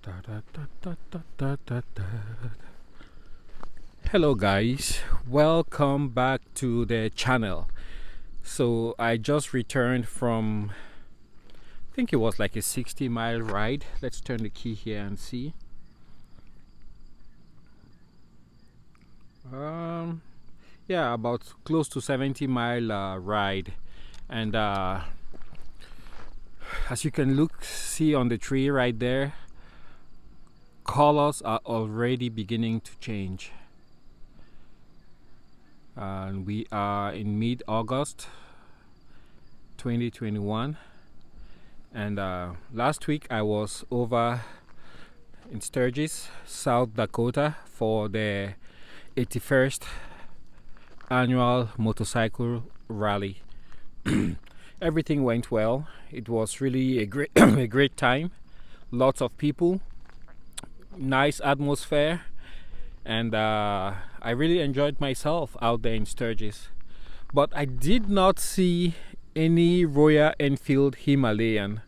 Da, da, da, da, da, da, da, da. Hello guys, welcome back to the channel. So I just returned from, I think it was like a 60-mile ride. Let's turn the key here and see. Yeah, about close to 70-mile ride. And as you can see on the tree right there, colors are already beginning to change. And we are in mid-August 2021, and last week I was over in Sturgis, South Dakota for the 81st Annual Motorcycle Rally. Everything went well. It was really a great a great time. Lots of people, nice atmosphere, and I really enjoyed myself out there in Sturgis. But I did not see any Royal Enfield Himalayan.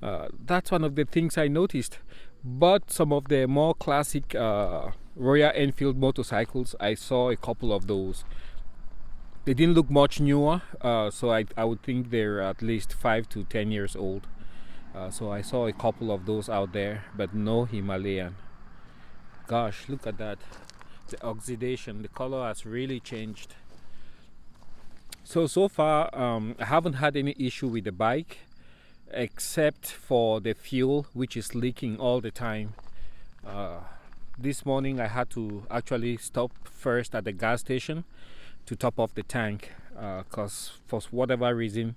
That's one of the things I noticed. But some of the more classic Royal Enfield motorcycles, I saw a couple of those. They didn't look much newer, so I would think they're at least 5 to 10 years old. So I saw a couple of those out there, but no Himalayan. Gosh, look at that. The oxidation, the color has really changed. So far I haven't had any issue with the bike, except for the fuel, which is leaking all the time. This morning I had to actually stop first at the gas station to top off the tank, because for whatever reason,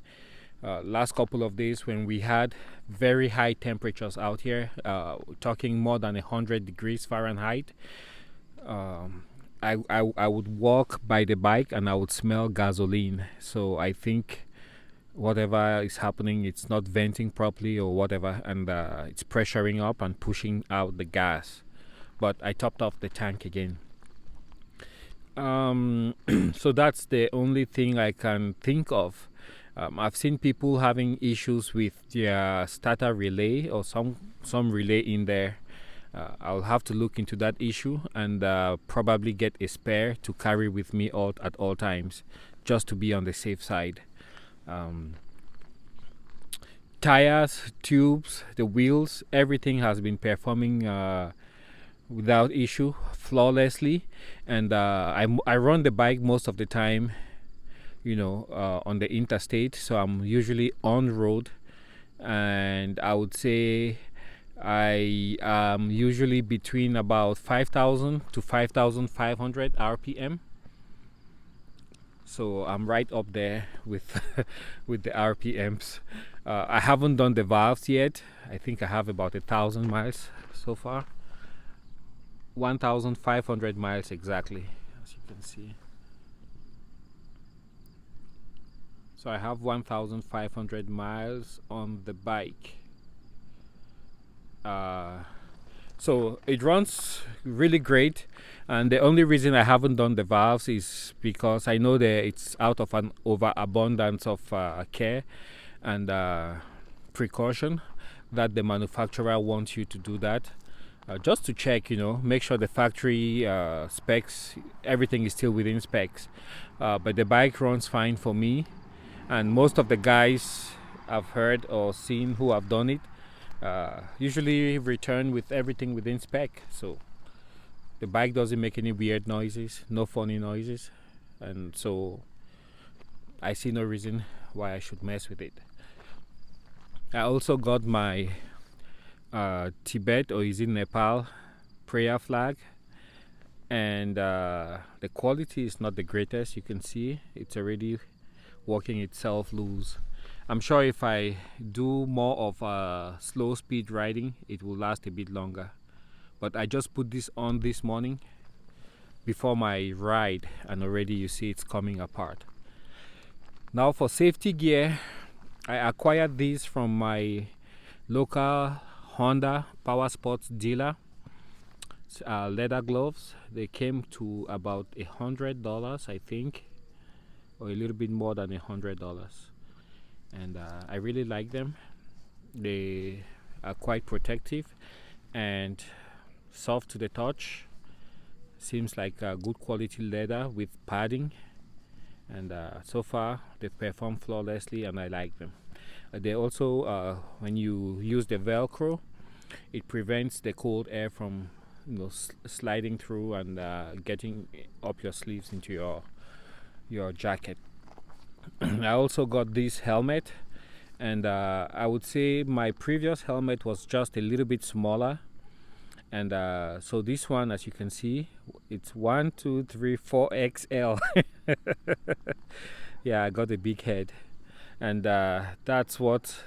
last couple of days when we had very high temperatures out here, talking more than 100 degrees Fahrenheit, I would walk by the bike and I would smell gasoline. So I think whatever is happening, it's not venting properly or whatever, and it's pressuring up and pushing out the gas. But I topped off the tank again. So that's the only thing I can think of. I've seen people having issues with their starter relay or some relay in there. I'll have to look into that issue and probably get a spare to carry with me at all times, just to be on the safe side. Tires, tubes, the wheels, everything has been performing without issue, flawlessly. And I run the bike most of the time, on the interstate, so I'm usually on road, and I would say I am usually between about 5,000 to 5,500 RPM. So I'm right up there with with the RPMs. I haven't done the valves yet. I think I have about 1,000 miles so far. 1,500 miles exactly, as you can see. So I have 1,500 miles on the bike. So it runs really great, and the only reason I haven't done the valves is because I know that it's out of an overabundance of care and precaution that the manufacturer wants you to do that, just to check, make sure the factory specs, everything is still within specs. But the bike runs fine for me, and most of the guys I've heard or seen who have done it usually return with everything within spec. So the bike doesn't make any weird noises, no funny noises, and so I see no reason why I should mess with it. I also got my Tibet, or is it Nepal, prayer flag, and the quality is not the greatest. You can see it's already working itself loose. I'm sure if I do more of slow speed riding, it will last a bit longer. But I just put this on this morning before my ride, and already you see it's coming apart. Now for safety gear, I acquired these from my local Honda Power Sports dealer. Leather gloves. They came to about $100, I think, or a little bit more than $100. And I really like them. They are quite protective, and soft to the touch. Seems like a good quality leather with padding, and so far they've performed flawlessly and I like them. They also, when you use the Velcro, it prevents the cold air from sliding through and getting up your sleeves into your jacket. I also got this helmet, and I would say my previous helmet was just a little bit smaller, and so this one, as you can see, it's 1 2 3 4 XL. Yeah, I got a big head, and that's what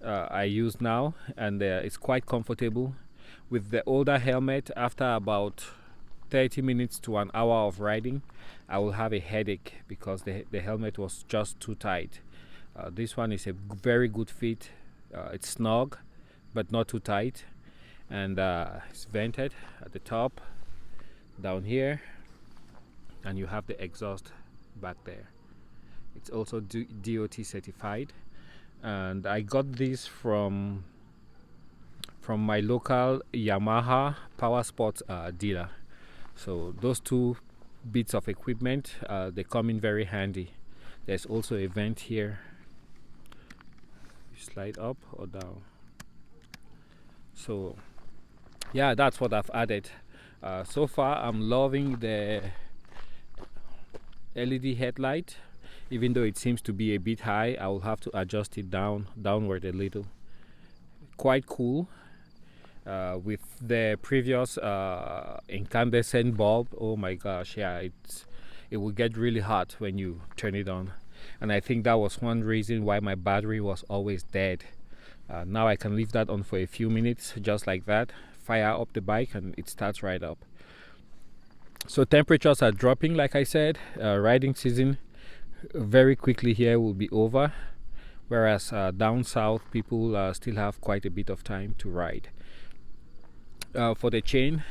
I use now, and it's quite comfortable. With the older helmet, after about 30 minutes to an hour of riding, I will have a headache because the helmet was just too tight. This one is a very good fit. It's snug but not too tight, and it's vented at the top, down here, and you have the exhaust back there. It's also DOT certified, and I got this from my local Yamaha power sports dealer. So those two bits of equipment, they come in very handy. There's also a vent here. You slide up or down. So yeah, that's what I've added. So far I'm loving the LED headlight. Even though it seems to be a bit high, I will have to adjust it downward a little. Quite cool. With the previous incandescent bulb, oh my gosh, yeah, it will get really hot when you turn it on, and I think that was one reason why my battery was always dead. Now I can leave that on for a few minutes, just like that, fire up the bike, and it starts right up. So temperatures are dropping, like I said. Riding season very quickly here will be over, whereas down south people still have quite a bit of time to ride. For the chain,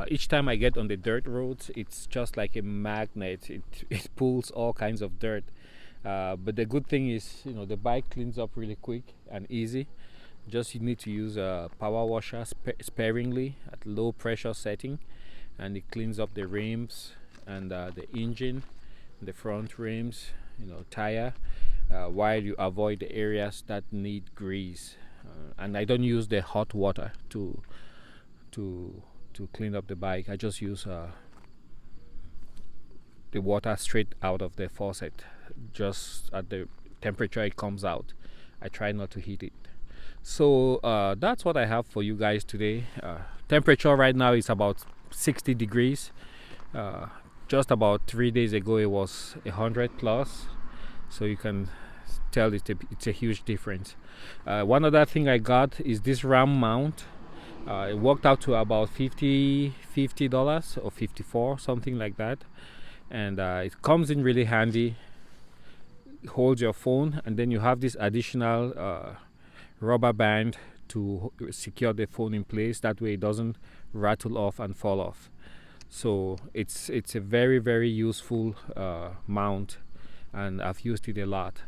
each time I get on the dirt roads, it's just like a magnet. It pulls all kinds of dirt, but the good thing is, the bike cleans up really quick and easy. Just you need to use a power washer sparingly at low pressure setting, and it cleans up the rims and the engine, the front rims, tire, while you avoid the areas that need grease. And I don't use the hot water to clean up the bike. I just use the water straight out of the faucet, just at the temperature it comes out. I try not to heat it. So that's what I have for you guys today. Temperature right now is about 60 degrees. Just about 3 days ago it was 100 plus, so you can tell it's a huge difference. One other thing I got is this ram mount. It worked out to about $50 or $54, something like that, and it comes in really handy. It holds your phone, and then you have this additional rubber band to secure the phone in place. That way it doesn't rattle off and fall off. So it's a very, very useful mount, and I've used it a lot.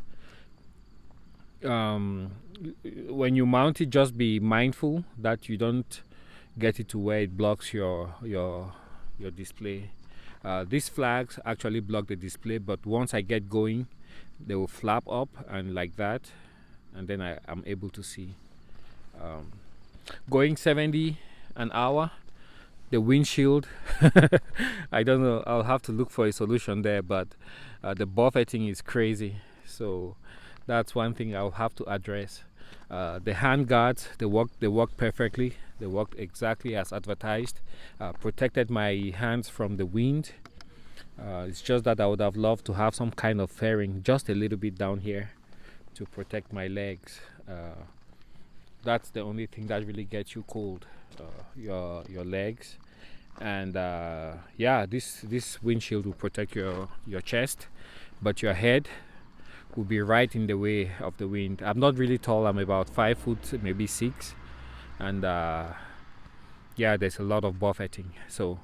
When you mount it, just be mindful that you don't get it to where it blocks your display. These flags actually block the display, but once I get going, they will flap up and like that, and then I'm able to see. Going 70 an hour, the windshield, I don't know, I'll have to look for a solution there, but the buffeting is crazy. So that's one thing I'll have to address. The hand guards, they work perfectly. They worked exactly as advertised. Protected my hands from the wind. It's just that I would have loved to have some kind of fairing just a little bit down here to protect my legs. That's the only thing that really gets you cold, your legs. And yeah, this windshield will protect your chest, but your head will be right in the way of the wind. I'm not really tall. I'm about 5 foot, maybe 6, and yeah, there's a lot of buffeting. So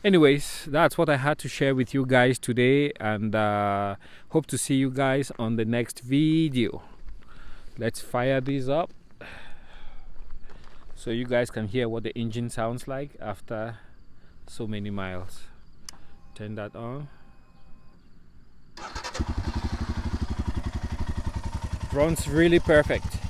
anyways, that's what I had to share with you guys today, and hope to see you guys on the next video. Let's fire these up. so you guys can hear what the engine sounds like after so many miles. Turn that on. Runs really perfect.